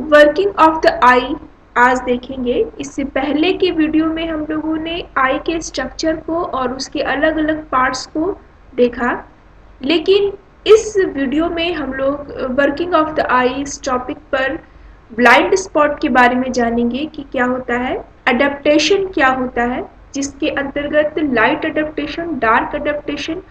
Working of the आई आज देखेंगे। इससे पहले के वीडियो में हम लोगों ने आई के स्ट्रक्चर को और उसके अलग अलग पार्ट्स को देखा, लेकिन इस वीडियो में हम लोग वर्किंग ऑफ द आई इस टॉपिक पर ब्लाइंड स्पॉट के बारे में जानेंगे कि क्या होता है, अडेप्टेशन क्या होता है, जिसके अंतर्गत लाइट अडेप्टेशन, डार्क अडेप्टेशन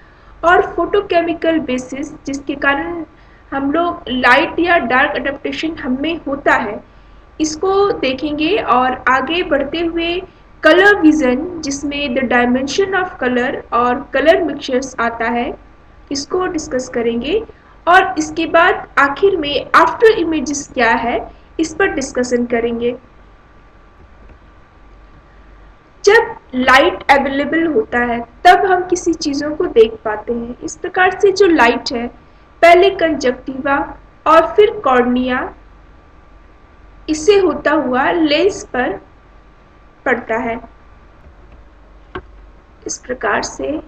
और फोटोकेमिकल बेसिस, जिसके कारण हम लोग लाइट या डार्क अडेप्टेशन हमें होता है, इसको देखेंगे। और आगे बढ़ते हुए कलर विजन, जिसमें द डायमेंशन ऑफ कलर और कलर मिक्सचर्स आता है, इसको डिस्कस करेंगे। और इसके बाद आखिर में आफ्टर इमेजेस क्या है, इस पर डिस्कशन करेंगे। जब लाइट अवेलेबल होता है तब हम किसी चीज़ों को देख पाते हैं। इस प्रकार से जो लाइट है, पहले कंजक्टिवा और फिर कॉर्निया, इससे होता हुआ लेंस पर पड़ता है। इस प्रकार से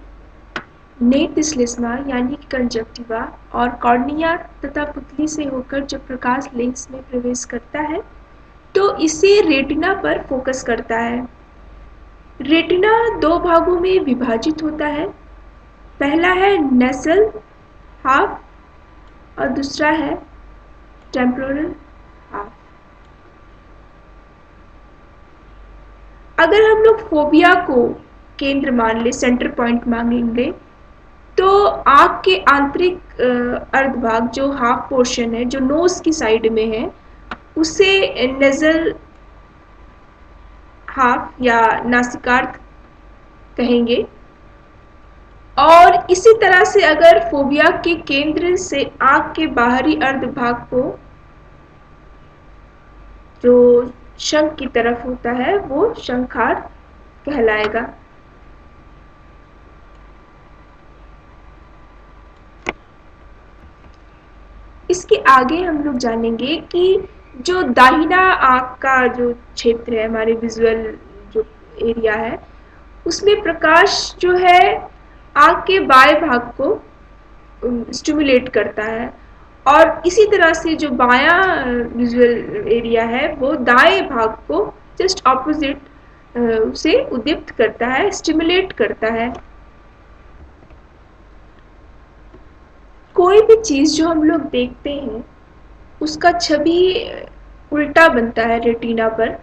नेत्र श्लेष्मा यानी कि कंजक्टिवा और कॉर्निया तथा पुतली से होकर जब प्रकाश लेंस में प्रवेश करता है तो इसे रेटिना पर फोकस करता है। रेटिना दो भागों में विभाजित होता है। पहला है नेसल हाफ और दूसरा है टेम्पोरल हाफ। अगर हम लोग फोबिया को केंद्र मान ले, सेंटर पॉइंट मांगेंगे, तो आँख के आंतरिक अर्धभाग जो हाफ पोर्शन है, जो नोज की साइड में है, उसे नेजल हाफ या नासिकार्थ कहेंगे। और इसी तरह से अगर फोबिया के केंद्र से आँख के बाहरी अर्धभाग को, जो शंख की तरफ होता है, वो शंखार्थ कहलाएगा। इसके आगे हम लोग जानेंगे कि जो दाहिना आँख का जो क्षेत्र है, हमारे विजुअल जो एरिया है, उसमें प्रकाश जो है आँख के बाएं भाग को स्टिमुलेट करता है, और इसी तरह से जो बायां विजुअल एरिया है वो दाएं भाग को जस्ट ऑपोजिट उसे उद्दीप्त करता है, स्टिमुलेट करता है। कोई भी चीज़ जो हम लोग देखते हैं उसका छवि उल्टा बनता है रेटिना पर,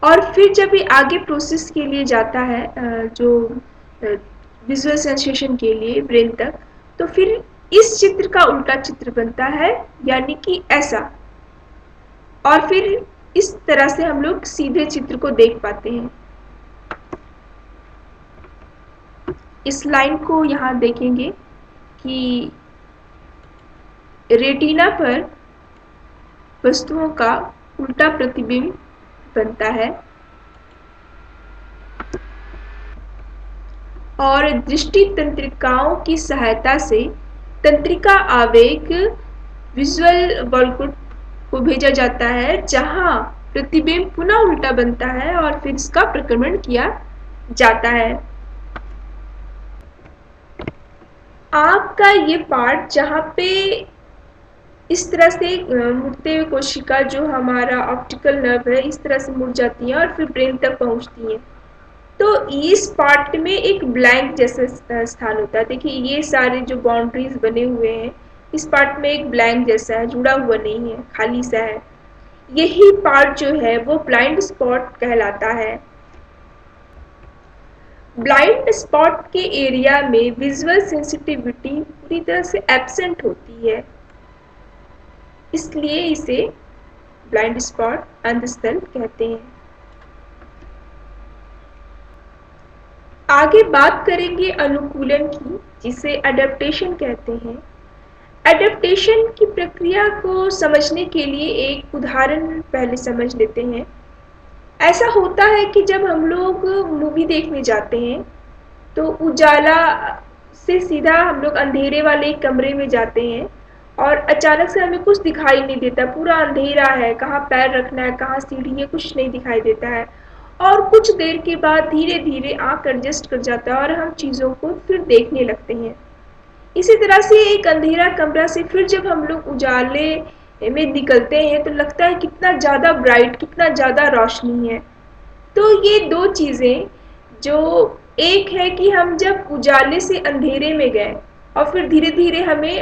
और फिर जब ये आगे प्रोसेस के लिए जाता है जो विजुअल सेंसेशन के लिए ब्रेन तक, तो फिर इस चित्र का उल्टा चित्र बनता है, यानी कि ऐसा। और फिर इस तरह से हम लोग सीधे चित्र को देख पाते हैं। इस लाइन को यहाँ देखेंगे कि रेटिना पर वस्तुओं का उल्टा प्रतिबिंब बनता है, और दृष्टि तंत्रिकाओं की सहायता से तंत्रिका आवेग विजुअल वॉल्कुट को भेजा जाता है, जहां प्रतिबिंब पुनः उल्टा बनता है और फिर इसका प्रक्रमण किया जाता है। आँख का ये पार्ट जहाँ पे इस तरह से मुड़ते हुए कोशिका जो हमारा ऑप्टिकल नर्व है, इस तरह से मुड़ जाती है और फिर ब्रेन तक पहुँचती है, तो इस पार्ट में एक ब्लैंक जैसा स्थान होता है। देखिए ये सारे जो बाउंड्रीज बने हुए हैं, इस पार्ट में एक ब्लैंक जैसा है, जुड़ा हुआ नहीं है, खाली सा है। यही पार्ट जो है वो ब्लाइंड स्पॉट कहलाता है। ब्लाइंड स्पॉट के एरिया में विजुअल सेंसिटिविटी पूरी तरह से एब्सेंट होती है, इसलिए इसे ब्लाइंड स्पॉट अंधस्थल कहते हैं। आगे बात करेंगे अनुकूलन की, जिसे अडेप्टेशन कहते हैं। अडेप्टेशन की प्रक्रिया को समझने के लिए एक उदाहरण पहले समझ लेते हैं। ऐसा होता है कि जब हम लोग मूवी देखने जाते हैं तो उजाला से सीधा हम लोग अंधेरे वाले एक कमरे में जाते हैं, और अचानक से हमें कुछ दिखाई नहीं देता, पूरा अंधेरा है, कहाँ पैर रखना है, कहाँ सीढ़ी है, कुछ नहीं दिखाई देता है। और कुछ देर के बाद धीरे धीरे आँख एडजस्ट कर जाता है और हम चीज़ों को फिर देखने लगते हैं। इसी तरह से एक अंधेरा कमरा से फिर जब हम लोग उजाले में निकलते हैं तो लगता है कितना ज़्यादा ब्राइट, कितना ज़्यादा रोशनी है। तो ये दो चीज़ें, जो एक है कि हम जब उजाले से अंधेरे में गए और फिर धीरे धीरे हमें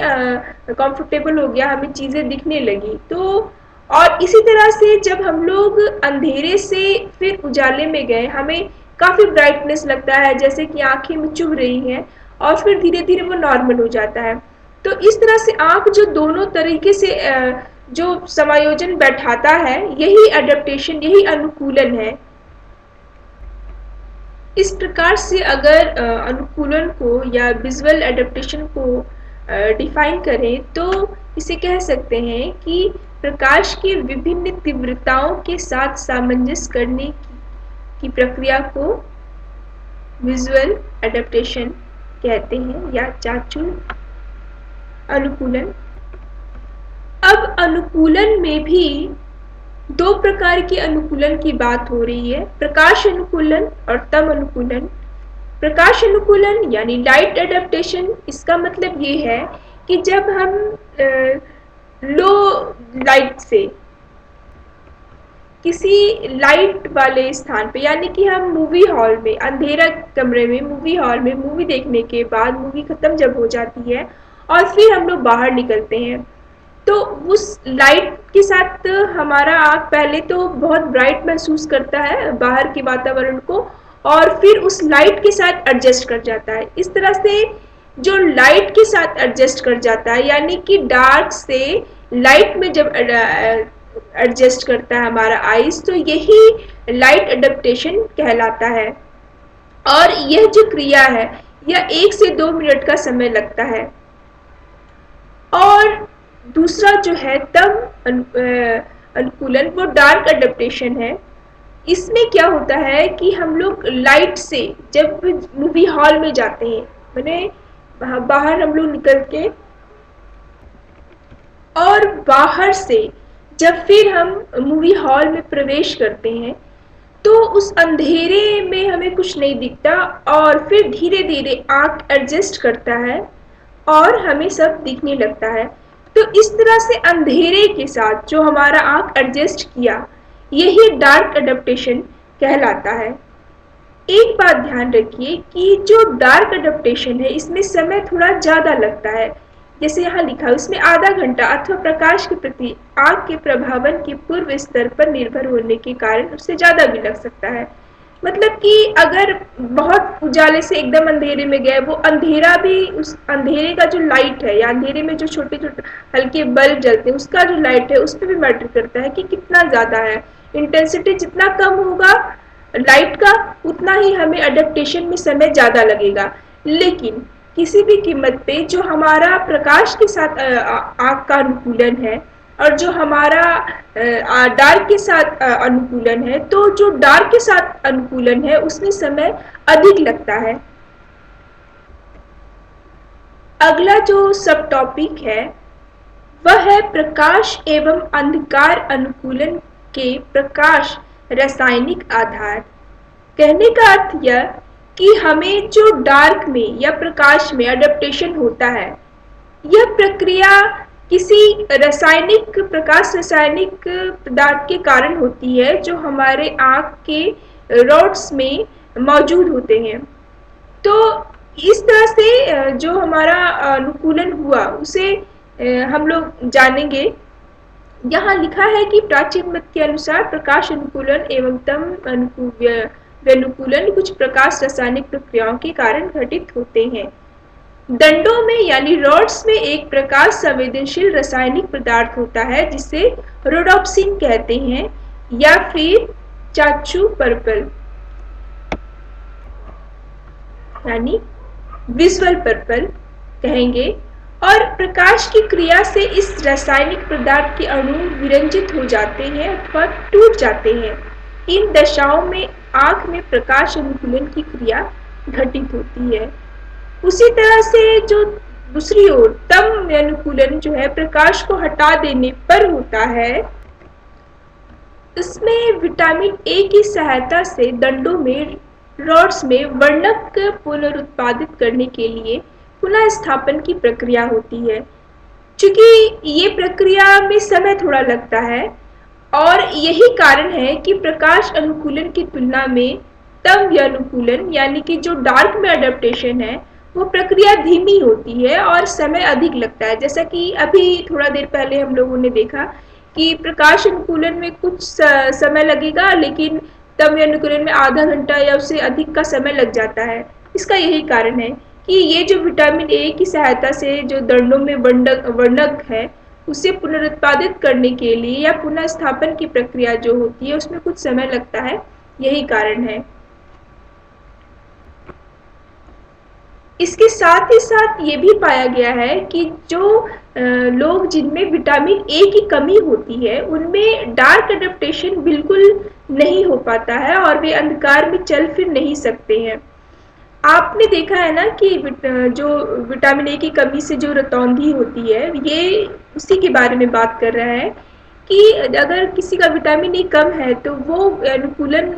कंफर्टेबल हो गया, हमें चीज़ें दिखने लगी। तो और इसी तरह से जब हम लोग अंधेरे से फिर उजाले में गए, हमें काफ़ी ब्राइटनेस लगता है, जैसे कि आंखें में चुभ रही हैं, और फिर धीरे धीरे वो नॉर्मल हो जाता है। तो इस तरह से आंख जो दोनों तरीके से जो समायोजन बैठाता है, यही एडेप्टेशन, यही अनुकूलन है। इस प्रकार से अगर अनुकूलन को या विजुअल एडेप्टेशन को डिफाइन करें तो इसे कह सकते हैं कि प्रकाश की विभिन्न तीव्रताओं के साथ सामंजस्य करने की प्रक्रिया को विजुअल एडेप्टेशन कहते हैं, या चाचू अनुकूलन। अब अनुकूलन में भी दो प्रकार के अनुकूलन की बात हो रही है, प्रकाश अनुकूलन और तम अनुकूलन। प्रकाश अनुकूलन यानी लाइट एडेप्टेशन, इसका मतलब ये है कि जब हम लो लाइट से किसी लाइट वाले स्थान पे, यानी कि हम मूवी हॉल में, अंधेरा कमरे में, मूवी हॉल में मूवी देखने के बाद मूवी खत्म जब हो जाती है और फिर हम लोग बाहर निकलते हैं, तो उस लाइट के साथ हमारा आँख पहले तो बहुत ब्राइट महसूस करता है बाहर के वातावरण को, और फिर उस लाइट के साथ एडजस्ट कर जाता है। इस तरह से जो लाइट के साथ एडजस्ट कर जाता है, यानी कि डार्क से लाइट में जब एडजस्ट करता है हमारा आईज, तो यही लाइट एडेप्टेशन कहलाता है। और यह जो क्रिया है, यह 1 से 2 मिनट का समय लगता है। और दूसरा जो है तम अनुकूलन, वो डार्क एडेप्टेशन है। इसमें क्या होता है कि हम लोग लाइट से जब मूवी हॉल में जाते हैं, मैंने बाहर हम लोग निकल के, और बाहर से जब फिर हम मूवी हॉल में प्रवेश करते हैं, तो उस अंधेरे में हमें कुछ नहीं दिखता, और फिर धीरे धीरे आँख एडजस्ट करता है और हमें सब दिखने लगता है। तो इस तरह से अंधेरे के साथ जो हमारा आँख एडजस्ट किया, यही डार्क एडेप्टेशन कहलाता है। एक बात ध्यान रखिए कि जो डार्क एडेप्टेशन है, इसमें समय थोड़ा ज़्यादा लगता है। जैसे यहाँ लिखा है, उसमें आधा घंटा अथवा प्रकाश के प्रति आँख के प्रभावन के पूर्व स्तर पर निर्भर होने के कारण उससे ज़्यादा भी लग सकता है। मतलब कि अगर बहुत उजाले से एकदम अंधेरे में गए, वो अंधेरा भी, उस अंधेरे का जो लाइट है, या अंधेरे में जो छोटे छोटे हल्के बल्ब जलते हैं, उसका जो लाइट है उस पर भी मैटर करता है कि कितना ज़्यादा है। इंटेंसिटी जितना कम होगा लाइट का, उतना ही हमें एडेप्टेशन में समय ज़्यादा लगेगा। लेकिन किसी भी कीमत पे जो हमारा प्रकाश के साथ आँख का अनुकूलन है, और जो हमारा डार्क के साथ अनुकूलन है, तो जो डार्क के साथ अनुकूलन है उसमें समय अधिक लगता है। अगला जो सब टॉपिक है वह है प्रकाश एवं अंधकार अनुकूलन के प्रकाश रासायनिक आधार। कहने का अर्थ यह कि हमें जो डार्क में या प्रकाश में एडेप्टेशन होता है, यह प्रक्रिया किसी रासायनिक, प्रकाश रासायनिक पदार्थ के कारण होती है जो हमारे आँख के रॉड्स में मौजूद होते हैं। तो इस तरह से जो हमारा अनुकूलन हुआ उसे हम लोग जानेंगे। यहाँ लिखा है कि प्राचीन मत के अनुसार प्रकाश अनुकूलन एवं तम अनुकूलन कुछ प्रकाश रासायनिक प्रक्रियाओं के कारण घटित होते हैं। दंडों में यानी रॉड्स में एक प्रकाश संवेदनशील रासायनिक पदार्थ होता है जिसे रोडोप्सिन कहते हैं, या फिर चाचू पर्पल यानी विजुअल पर्पल कहेंगे। और प्रकाश की क्रिया से इस रासायनिक पदार्थ के अणु विरंजित हो जाते हैं अथवा टूट जाते हैं। इन दशाओं में आँख में प्रकाश अनुकूलन की क्रिया घटित होती है। उसी तरह से जो दूसरी ओर तम अनुकूलन जो है प्रकाश को हटा देने पर होता है, इसमें विटामिन ए की सहायता से दंडों में, रॉड्स में वर्णक पुनरुत्पादित करने के लिए पुनः स्थापन की प्रक्रिया होती है। चूंकि ये प्रक्रिया में समय थोड़ा लगता है और यही कारण है कि प्रकाश अनुकूलन की तुलना में तम अनुकूलन यानी कि जो डार्क में अडेप्टेशन है वो प्रक्रिया धीमी होती है और समय अधिक लगता है। जैसा कि अभी थोड़ा देर पहले हम लोगों ने देखा कि प्रकाश अनुकूलन में कुछ समय लगेगा, लेकिन तम अनुकूलन में आधा घंटा या उससे अधिक का समय लग जाता है। इसका यही कारण है कि ये जो विटामिन ए की सहायता से जो दंडों में वर्णक है उसे पुनरुत्पादित करने के लिए या पुनः स्थापन की प्रक्रिया जो होती है उसमें कुछ समय लगता है, यही कारण है। इसके साथ ही साथ ये भी पाया गया है कि जो लोग जिनमें विटामिन ए की कमी होती है उनमें डार्क एडेप्टेशन बिल्कुल नहीं हो पाता है और वे अंधकार में चल फिर नहीं सकते हैं। आपने देखा है ना कि जो विटामिन ए की कमी से जो रतौंधी होती है, ये उसी के बारे में बात कर रहा है कि अगर किसी का विटामिन ए कम है तो वो अनुकूलन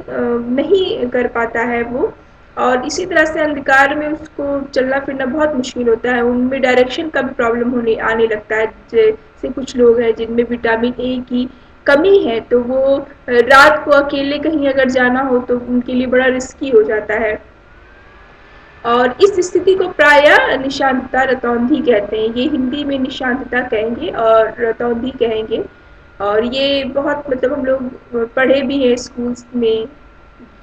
नहीं कर पाता है वो, और इसी तरह से अंधकार में उसको चलना फिरना बहुत मुश्किल होता है। उनमें डायरेक्शन का भी प्रॉब्लम होने आने लगता है। जैसे कुछ लोग हैं जिनमें विटामिन ए की कमी है तो वो रात को अकेले कहीं अगर जाना हो तो उनके लिए बड़ा रिस्की हो जाता है, और इस स्थिति को प्रायः निशांतता रतौंधी कहते हैं। ये हिंदी में निशांतता कहेंगे और रतौंधी कहेंगे, और ये बहुत मतलब हम लोग पढ़े भी हैं स्कूल्स में,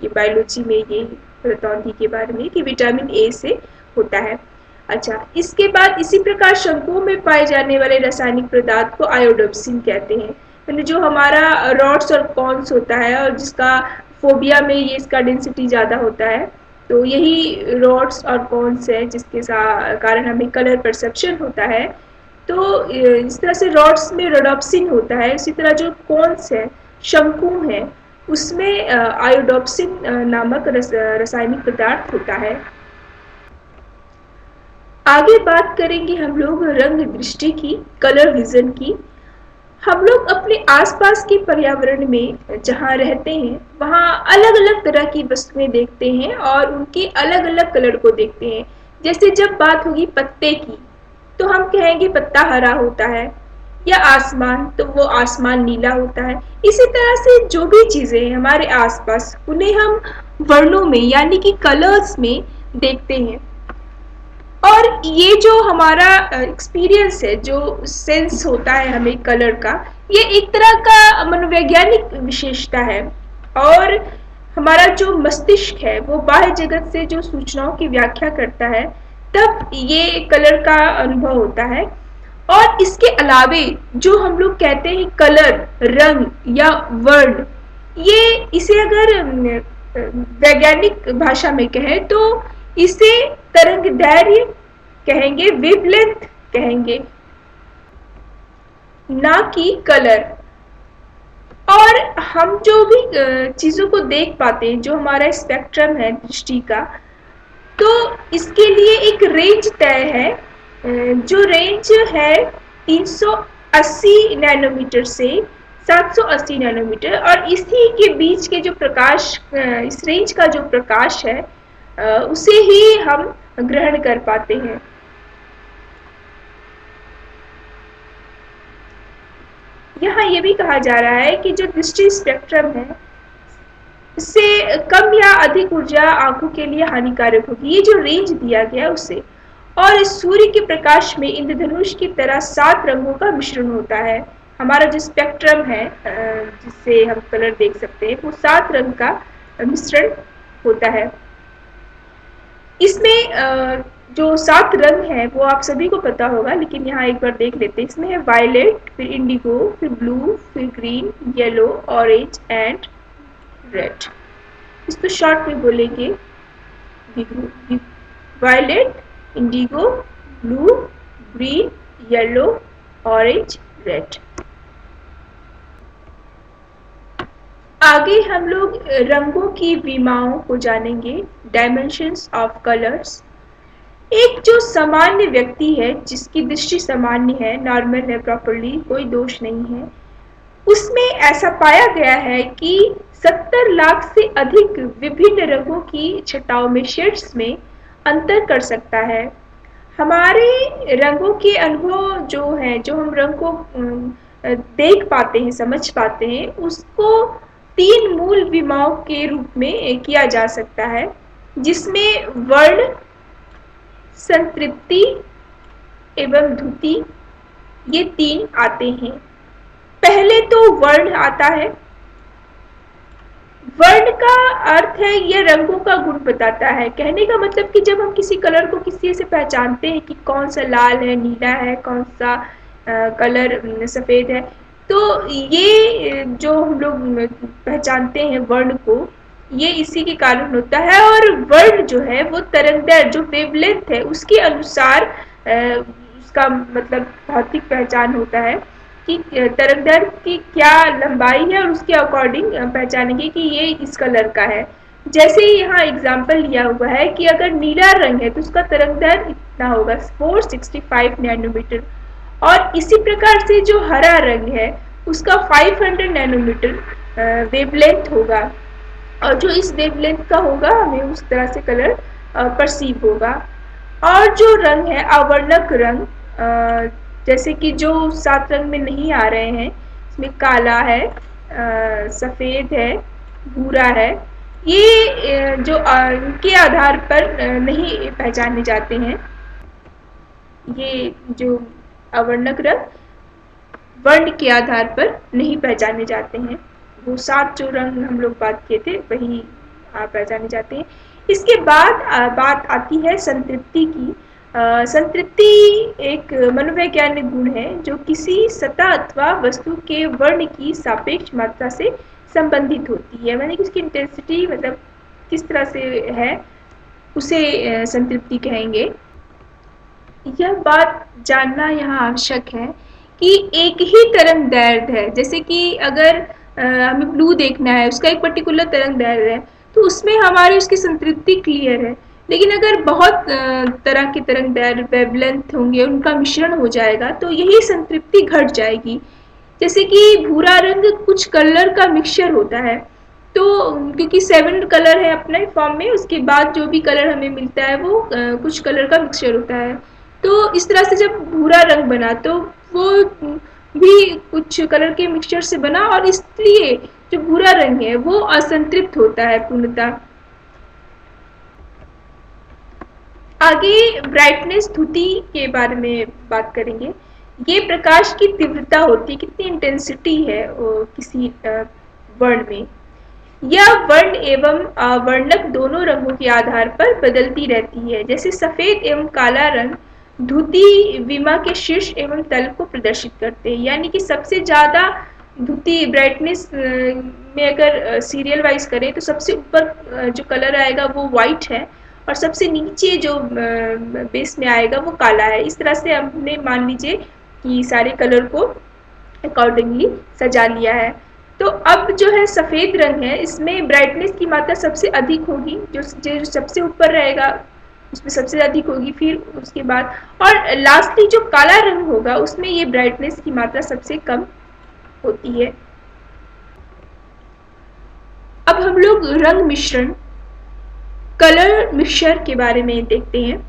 ये बायोलॉजी में ये रतौंधी के बारे में कि विटामिन ए से होता है। अच्छा, इसके बाद इसी प्रकार शंकुओं में पाए जाने वाले रासायनिक पदार्थ को आयोडोप्सिन कहते हैं। यानी जो हमारा रॉड्स और कॉन्स होता है और जिसका फोबिया में ये इसका डेंसिटी ज़्यादा होता है, तो यही रॉड्स और कॉन्स है जिसके कारण हमें कलर परसेप्शन होता है। तो इस तरह से रॉड्स में रोडोप्सिन होता है, इसी तरह जो कॉन्स है, शंकु है, उसमें आयोडोप्सिन नामक रासायनिक पदार्थ होता है। आगे बात करेंगे हम लोग रंग दृष्टि की, कलर विजन की। हम लोग अपने आसपास के पर्यावरण में जहाँ रहते हैं वहाँ अलग अलग तरह की वस्तुएं देखते हैं और उनके अलग अलग कलर को देखते हैं। जैसे जब बात होगी पत्ते की तो हम कहेंगे पत्ता हरा होता है, या आसमान तो वो आसमान नीला होता है। इसी तरह से जो भी चीजें हैं हमारे आसपास उन्हें हम वर्णों में यानी कि कलर्स में देखते हैं। और ये जो हमारा एक्सपीरियंस है, जो सेंस होता है हमें कलर का, ये एक तरह का मनोवैज्ञानिक विशेषता है। और हमारा जो मस्तिष्क है वो बाह्य जगत से जो सूचनाओं की व्याख्या करता है तब ये कलर का अनुभव होता है। और इसके अलावे जो हम लोग कहते हैं कलर, रंग या वर्ण, ये इसे अगर वैज्ञानिक भाषा में कहें तो इसे तरंगदैर्घ्य कहेंगे, वेवलेंथ कहेंगे, ना कि कलर। और हम जो भी चीजों को देख पाते हैं, जो हमारा स्पेक्ट्रम है दृष्टि का, तो इसके लिए एक रेंज तय है, जो रेंज है 380 नैनोमीटर से 780 नैनोमीटर, और इसी के बीच के जो प्रकाश, इस रेंज का जो प्रकाश है उसे ही हम ग्रहण कर पाते हैं। यहाँ ये भी कहा जा रहा है कि जो दृष्टि स्पेक्ट्रम है इससे कम या अधिक ऊर्जा आंखों के लिए हानिकारक होगी, ये जो रेंज दिया गया उसे। और इस सूर्य के प्रकाश में इंद्रधनुष की तरह 7 रंगों का मिश्रण होता है। हमारा जो स्पेक्ट्रम है जिससे हम कलर देख सकते हैं वो 7 रंग का मिश्रण होता है। इसमें जो 7 रंग है वो आप सभी को पता होगा, लेकिन यहाँ एक बार देख लेते हैं। इसमें है वायलेट, फिर इंडिगो, फिर ब्लू, फिर green, yellow, orange and red. इसको शॉर्ट में बोलेंगे violet, indigo, blue, green, yellow, orange, red. आगे हम लोग रंगों की विमाओं को जानेंगे, डायमेंशंस ऑफ कलर्स। एक जो सामान्य व्यक्ति है जिसकी दृष्टि सामान्य है, नॉर्मल है, प्रॉपरली कोई दोष नहीं है, उसमें ऐसा पाया गया है कि 70 लाख से अधिक विभिन्न रंगों की छटाओं में, शेड्स में अंतर कर सकता है। हमारे रंगों के अनुभव जो है, जो हम रंग को देख पाते हैं, समझ पाते हैं, उसको 3 मूल विमाओं के रूप में किया जा सकता है, जिसमें वर्ण, संतृप्ति एवं द्युति ये 3 आते हैं। पहले तो वर्ण आता है। वर्ण का अर्थ है यह रंगों का गुण बताता है। कहने का मतलब कि जब हम किसी कलर को किसी से पहचानते हैं कि कौन सा लाल है, नीला है, कौन सा कलर सफेद है, तो ये जो हम लोग पहचानते हैं वर्ण को, ये इसी के कारण होता है। और वर्ण जो है वो तरंगदैर्घ्य, जो वेवलेंथ है, उसके अनुसार उसका मतलब भौतिक पहचान होता है कि तरंगदैर्घ्य की क्या लंबाई है, और उसके अकॉर्डिंग पहचानेंगे कि ये इस कलर का है। जैसे यहाँ एग्जाम्पल लिया हुआ है कि अगर नीला रंग है तो उसका तरंगदैर्घ्य इतना होगा, 465 नैनोमीटर। और इसी प्रकार से जो हरा रंग है उसका 500 नैनोमीटर वेवलेंथ होगा, और जो इस वेवलेंथ का होगा हमें उस तरह से कलर परसीव होगा। और जो रंग है अवर्णक रंग, जैसे कि जो 7 रंग में नहीं आ रहे हैं, इसमें काला है, सफ़ेद है, भूरा है, ये जो इनके आधार पर नहीं पहचाने जाते हैं। ये जो अवर्णक रंग वर्ण के आधार पर नहीं पहचाने जाते हैं। वो 7 जो रंग हम लोग बात किए थे वही पहचाने जाते हैं। इसके बाद बात आती है संतृप्ति की। संतृप्ति एक मनोवैज्ञानिक गुण है जो किसी सतह अथवा वस्तु के वर्ण की सापेक्ष मात्रा से संबंधित होती है, यानी कि उसकी इंटेंसिटी मतलब किस तरह से है उसे संतृप्ति कहेंगे। यह बात जानना यहाँ आवश्यक है कि एक ही तरंगदैर्घ्य है। जैसे कि अगर हमें ब्लू देखना है, उसका एक पर्टिकुलर तरंगदैर्घ्य है, तो उसमें हमारी उसकी संतृप्ति क्लियर है। लेकिन अगर बहुत तरह के तरंगदैर्घ्य वेवलेंथ होंगे, उनका मिश्रण हो जाएगा, तो यही संतृप्ति घट जाएगी। जैसे कि भूरा रंग कुछ कलर का मिक्सचर होता है, तो क्योंकि 7 कलर है अपने फॉर्म में, उसके बाद जो भी कलर हमें मिलता है वो कुछ कलर का मिक्सचर होता है। तो इस तरह से जब भूरा रंग बना तो वो भी कुछ कलर के मिक्सचर से बना, और इसलिए जो भूरा रंग है वो असंतृप्त होता है पूर्णतः। आगे ब्राइटनेस द्युति के बारे में बात करेंगे। ये प्रकाश की तीव्रता होती है, कितनी इंटेंसिटी है किसी वर्ण में। यह वर्ण एवं अवर्णक दोनों रंगों के आधार पर बदलती रहती है। जैसे सफेद एवं काला रंग द्युति विमा के शीर्ष एवं तल को प्रदर्शित करते हैं, यानी कि सबसे ज्यादा द्युति ब्राइटनेस में अगर सीरियल वाइज करें तो सबसे ऊपर जो कलर आएगा वो व्हाइट है, और सबसे नीचे जो बेस में आएगा वो काला है। इस तरह से हमने मान लीजिए कि सारे कलर को अकॉर्डिंगली सजा लिया है। तो अब जो है सफ़ेद रंग है, इसमें ब्राइटनेस की मात्रा सबसे अधिक होगी, जो सबसे ऊपर रहेगा उसमें सबसे अधिक होगी, फिर उसके बाद, और लास्टली जो काला रंग होगा उसमें ये ब्राइटनेस की मात्रा सबसे कम होती है। अब हम लोग रंग मिश्रण, कलर मिक्सचर के बारे में देखते हैं।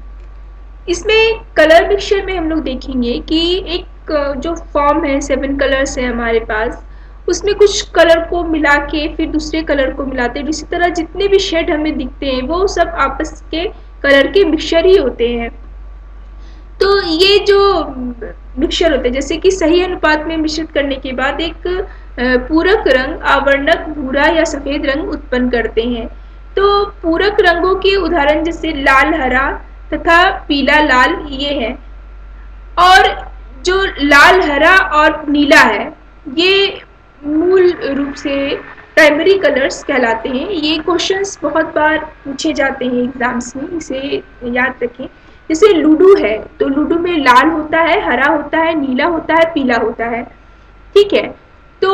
इसमें कलर मिक्सचर में हम लोग देखेंगे कि एक जो फॉर्म है, 7 कलर्स है हमारे पास, उसमें कुछ कलर को मिला के फिर दूसरे कलर को मिलाते हैं। इसी तरह जितने भी शेड हमें दिखते हैं वो सब आपस के कलर के मिक्सचर ही होते हैं। तो ये जो मिक्सचर होते हैं, जैसे कि सही अनुपात में मिश्रित करने के बाद एक पूरक रंग आवर्णक भूरा या सफेद रंग उत्पन्न करते हैं। तो पूरक रंगों के उदाहरण जैसे लाल हरा तथा पीला लाल ये है। और जो लाल हरा और नीला है ये मूल रूप से प्राइमरी कलर्स कहलाते हैं। ये क्वेश्चंस बहुत बार पूछे जाते हैं एग्जाम्स में, इसे याद रखें। जैसे लूडो है तो लूडो में लाल होता है, हरा होता है, नीला होता है, पीला होता है, ठीक है। तो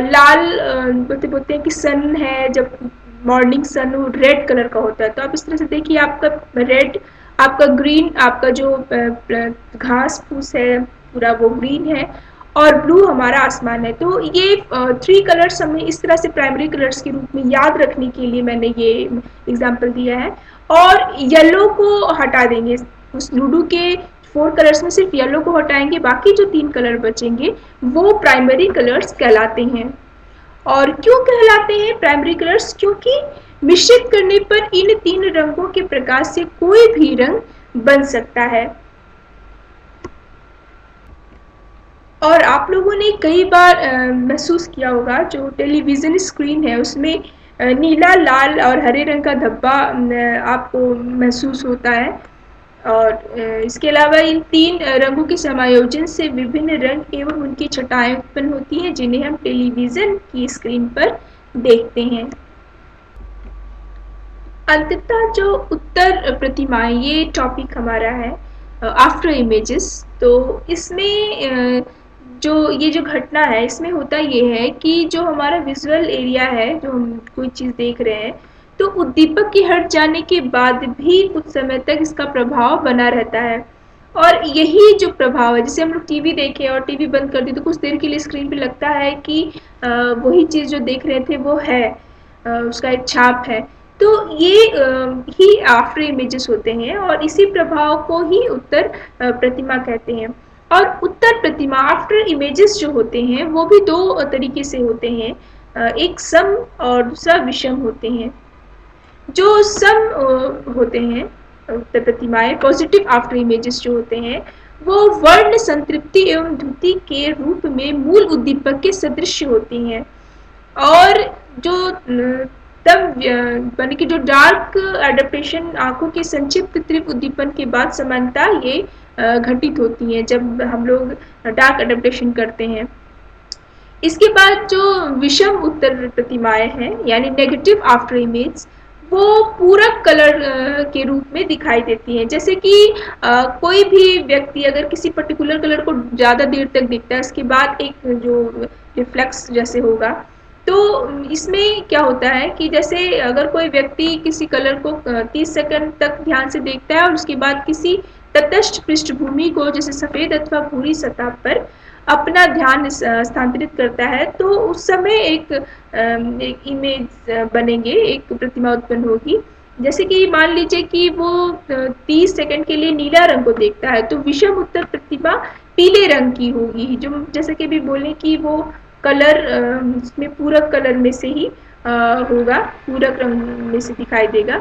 लाल बोलते हैं कि सन है, जब मॉर्निंग सन वो रेड कलर का होता है। तो आप इस तरह से देखिए, आपका रेड, आपका ग्रीन, आपका जो घास फूस है पूरा वो ग्रीन है, और ब्लू हमारा आसमान है। तो ये 3 कलर्स हमें इस तरह से प्राइमरी कलर्स के रूप में याद रखने के लिए मैंने ये एग्जाम्पल दिया है। और येलो को हटा देंगे, उस लूडो के 4 कलर्स में सिर्फ येलो को हटाएंगे, बाकी जो 3 कलर बचेंगे वो प्राइमरी कलर्स कहलाते हैं। और क्यों कहलाते हैं प्राइमरी कलर्स? क्योंकि मिश्रित करने पर इन 3 रंगों के प्रकाश से कोई भी रंग बन सकता है। और आप लोगों ने कई बार महसूस किया होगा, जो टेलीविज़न स्क्रीन है उसमें नीला, लाल और हरे रंग का धब्बा आपको महसूस होता है। और इसके अलावा इन 3 रंगों के समायोजन से विभिन्न रंग एवं उनकी छटाएं उत्पन्न होती हैं, जिन्हें हम टेलीविज़न की स्क्रीन पर देखते हैं। अंततः जो उत्तर प्रतिमाएं, ये टॉपिक हमारा है आफ्टर इमेजेस। तो इसमें जो घटना है, इसमें होता ये है कि जो हमारा विजुअल एरिया है, जो हम कोई चीज़ देख रहे हैं, तो उद्दीपक के हट जाने के बाद भी कुछ समय तक इसका प्रभाव बना रहता है। और यही जो प्रभाव है, जैसे हम लोग टीवी देखें और टीवी बंद कर दी तो कुछ देर के लिए स्क्रीन पे लगता है कि वही चीज़ जो देख रहे थे वो है, उसका एक छाप है। तो ये ही आफ्टर इमेजेस होते हैं और इसी प्रभाव को ही उत्तर प्रतिमा कहते हैं। और उत्तर प्रतिमा आफ्टर इमेजेस जो होते हैं वो भी 2 तरीके से होते हैं, एक सम और दूसरा विषम होते हैं। जो सम होते हैं उत्तर प्रतिमाएं, पॉजिटिव आफ्टर इमेजेस जो होते हैं, वो वर्ण संतृप्ति एवं द्युति के रूप में मूल उद्दीपक के सदृश होती हैं। और जो तब यानी कि जो डार्क एडेप्टेशन, आंखों के संक्षिप्त तीव्र उद्दीपन के बाद समानता ये घटित होती है जब हम लोग डार्क एडेप्टेशन करते हैं। इसके बाद जो विषम उत्तर प्रतिमाएं हैं, यानी नेगेटिव आफ्टर इमेज, वो पूरक कलर के रूप में दिखाई देती हैं। जैसे कि कोई भी व्यक्ति अगर किसी पर्टिकुलर कलर को ज़्यादा देर तक देखता है, उसके बाद एक जो रिफ्लेक्स जैसे होगा, तो इसमें क्या होता है कि जैसे अगर कोई व्यक्ति किसी कलर को 30 सेकंड तक ध्यान से देखता है और उसके बाद किसी तटस्थ पृष्ठभूमि को, जैसे सफ़ेद अथवा भूरी सतह पर अपना ध्यान स्थानांतरित करता है, तो उस समय एक इमेज बनेंगे, एक प्रतिमा उत्पन्न होगी। जैसे कि मान लीजिए कि वो 30 सेकंड के लिए नीला रंग को देखता है, तो विषम उत्तर प्रतिमा पीले रंग की होगी, जो जैसे कि भी बोले कि वो कलर उसमें पूरक कलर में से ही होगा, पूरक रंग में से दिखाई देगा।